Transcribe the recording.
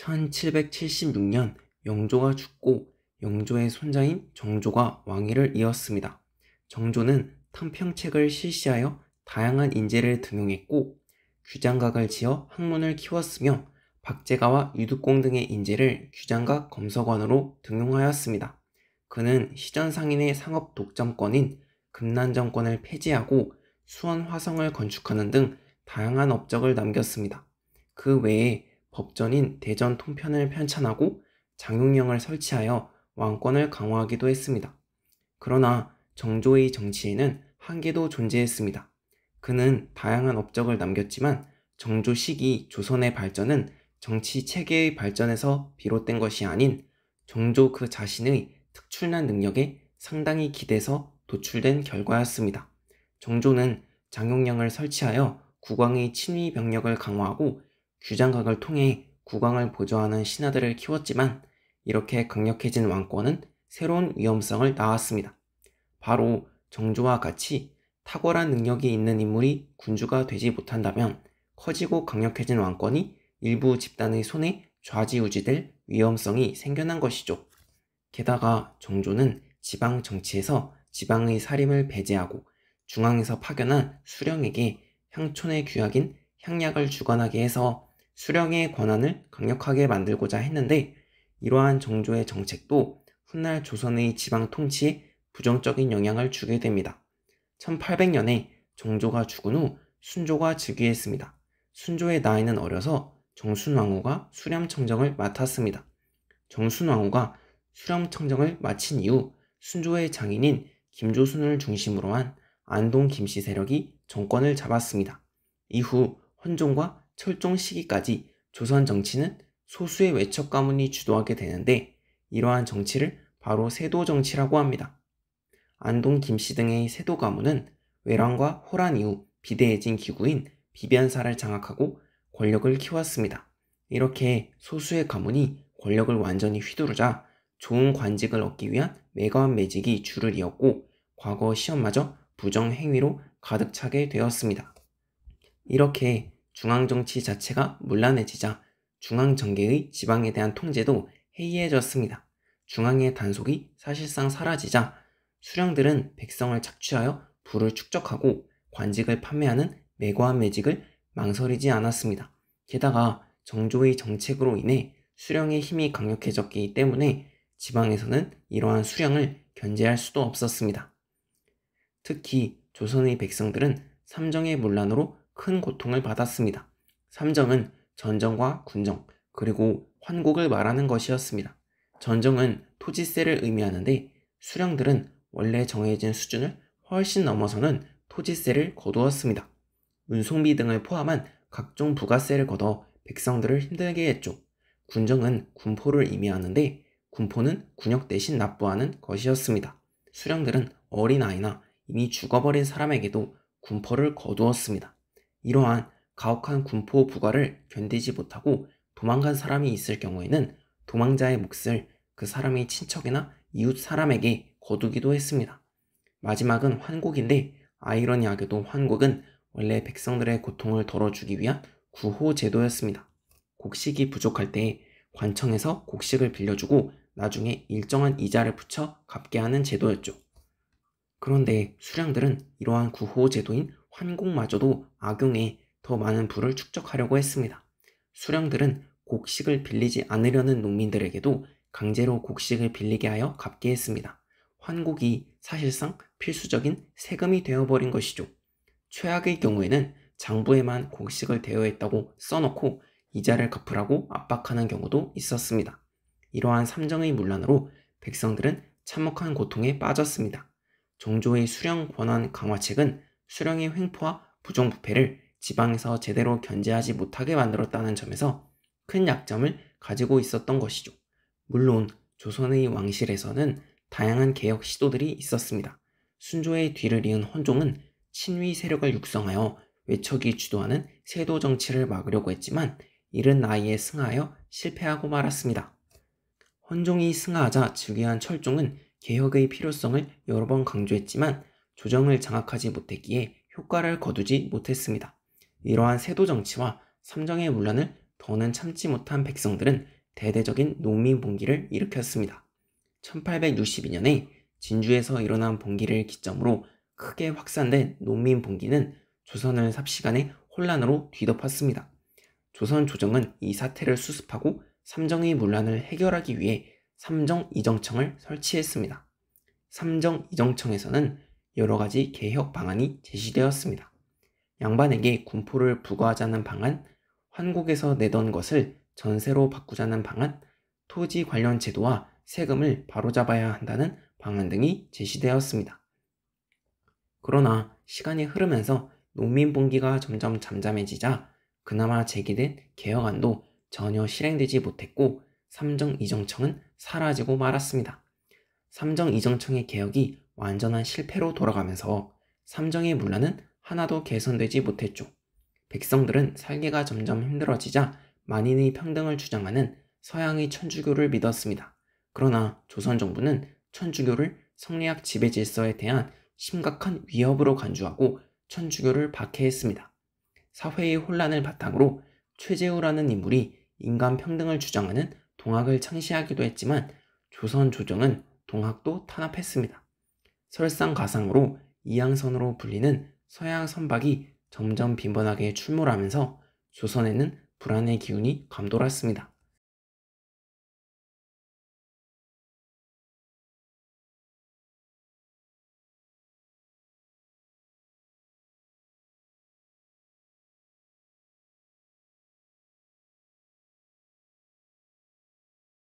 1776년 영조가 죽고 영조의 손자인 정조가 왕위를 이었습니다. 정조는 탕평책을 실시하여 다양한 인재를 등용했고 규장각을 지어 학문을 키웠으며 박제가와 유득공 등의 인재를 규장각 검서관으로 등용하였습니다. 그는 시전 상인의 상업 독점권인 금난정권을 폐지하고 수원 화성을 건축하는 등 다양한 업적을 남겼습니다. 그 외에 법전인 대전 통편을 편찬하고 장용령을 설치하여 왕권을 강화하기도 했습니다. 그러나 정조의 정치에는 한계도 존재했습니다. 그는 다양한 업적을 남겼지만 정조 시기 조선의 발전은 정치 체계의 발전에서 비롯된 것이 아닌 정조 그 자신의 특출난 능력에 상당히 기대서 도출된 결과였습니다. 정조는 장용령을 설치하여 국왕의 친위 병력을 강화하고 규장각을 통해 국왕을 보조하는 신하들을 키웠지만 이렇게 강력해진 왕권은 새로운 위험성을 낳았습니다. 바로 정조와 같이 탁월한 능력이 있는 인물이 군주가 되지 못한다면 커지고 강력해진 왕권이 일부 집단의 손에 좌지우지될 위험성이 생겨난 것이죠. 게다가 정조는 지방 정치에서 지방의 사림을 배제하고 중앙에서 파견한 수령에게 향촌의 규약인 향약을 주관하게 해서 수령의 권한을 강력하게 만들고자 했는데 이러한 정조의 정책도 훗날 조선의 지방 통치에 부정적인 영향을 주게 됩니다. 1800년에 정조가 죽은 후 순조가 즉위했습니다. 순조의 나이는 어려서 정순왕후가 수렴청정을 맡았습니다. 정순왕후가 수렴청정을 마친 이후 순조의 장인인 김조순을 중심으로 한 안동 김씨 세력이 정권을 잡았습니다. 이후 헌종과 철종 시기까지 조선 정치는 소수의 외척 가문이 주도하게 되는데 이러한 정치를 바로 세도 정치라고 합니다. 안동 김씨 등의 세도 가문은 외란과 호란 이후 비대해진 기구인 비변사를 장악하고 권력을 키웠습니다. 이렇게 소수의 가문이 권력을 완전히 휘두르자 좋은 관직을 얻기 위한 매거한 매직이 줄을 이었고 과거 시험마저 부정행위로 가득 차게 되었습니다. 이렇게 중앙정치 자체가 문란해지자 중앙정계의 지방에 대한 통제도 해이해졌습니다. 중앙의 단속이 사실상 사라지자 수령들은 백성을 착취하여 부를 축적하고 관직을 판매하는 매거한 매직을 망설이지 않았습니다. 게다가 정조의 정책으로 인해 수령의 힘이 강력해졌기 때문에 지방에서는 이러한 수령을 견제할 수도 없었습니다. 특히 조선의 백성들은 삼정의 문란으로 큰 고통을 받았습니다. 삼정은 전정과 군정 그리고 환곡을 말하는 것이었습니다. 전정은 토지세를 의미하는데 수령들은 원래 정해진 수준을 훨씬 넘어서는 토지세를 거두었습니다. 운송비 등을 포함한 각종 부가세를 걷어 백성들을 힘들게 했죠. 군정은 군포를 의미하는데 군포는 군역 대신 납부하는 것이었습니다. 수령들은 어린아이나 이미 죽어버린 사람에게도 군포를 거두었습니다. 이러한 가혹한 군포 부과를 견디지 못하고 도망간 사람이 있을 경우에는 도망자의 몫을 그 사람의 친척이나 이웃 사람에게 거두기도 했습니다. 마지막은 환곡인데 아이러니하게도 환곡은 원래 백성들의 고통을 덜어주기 위한 구호제도였습니다. 곡식이 부족할 때 관청에서 곡식을 빌려주고 나중에 일정한 이자를 붙여 갚게 하는 제도였죠. 그런데 수령들은 이러한 구호제도인 환곡마저도 악용해 더 많은 부를 축적하려고 했습니다. 수령들은 곡식을 빌리지 않으려는 농민들에게도 강제로 곡식을 빌리게 하여 갚게 했습니다. 환곡이 사실상 필수적인 세금이 되어버린 것이죠. 최악의 경우에는 장부에만 곡식을 대여했다고 써놓고 이자를 갚으라고 압박하는 경우도 있었습니다. 이러한 삼정의 문란으로 백성들은 참혹한 고통에 빠졌습니다. 정조의 수령 권한 강화책은 수령의 횡포와 부정부패를 지방에서 제대로 견제하지 못하게 만들었다는 점에서 큰 약점을 가지고 있었던 것이죠. 물론 조선의 왕실에서는 다양한 개혁 시도들이 있었습니다. 순조의 뒤를 이은 헌종은 친위 세력을 육성하여 외척이 주도하는 세도 정치를 막으려고 했지만 이른 나이에 승하하여 실패하고 말았습니다. 헌종이 승하하자 즉위한 철종은 개혁의 필요성을 여러 번 강조했지만 조정을 장악하지 못했기에 효과를 거두지 못했습니다. 이러한 세도 정치와 삼정의 문란을 더는 참지 못한 백성들은 대대적인 농민봉기를 일으켰습니다. 1862년에 진주에서 일어난 봉기를 기점으로 크게 확산된 농민봉기는 조선을 삽시간에 혼란으로 뒤덮었습니다. 조선 조정은 이 사태를 수습하고 삼정의 문란을 해결하기 위해 삼정이정청을 설치했습니다. 삼정이정청에서는 여러 가지 개혁 방안이 제시되었습니다. 양반에게 군포를 부과하자는 방안, 환국에서 내던 것을 전세로 바꾸자는 방안, 토지 관련 제도와 세금을 바로잡아야 한다는 방안 등이 제시되었습니다. 그러나 시간이 흐르면서 농민봉기가 점점 잠잠해지자 그나마 제기된 개혁안도 전혀 실행되지 못했고 삼정이정청은 사라지고 말았습니다. 삼정이정청의 개혁이 완전한 실패로 돌아가면서 삼정의 문란은 하나도 개선되지 못했죠. 백성들은 살기가 점점 힘들어지자 만인의 평등을 주장하는 서양의 천주교를 믿었습니다. 그러나 조선 정부는 천주교를 성리학 지배 질서에 대한 심각한 위협으로 간주하고 천주교를 박해했습니다. 사회의 혼란을 바탕으로 최재우라는 인물이 인간 평등을 주장하는 동학을 창시하기도 했지만 조선 조정은 동학도 탄압했습니다. 설상가상으로 이양선으로 불리는 서양 선박이 점점 빈번하게 출몰하면서 조선에는 불안의 기운이 감돌았습니다.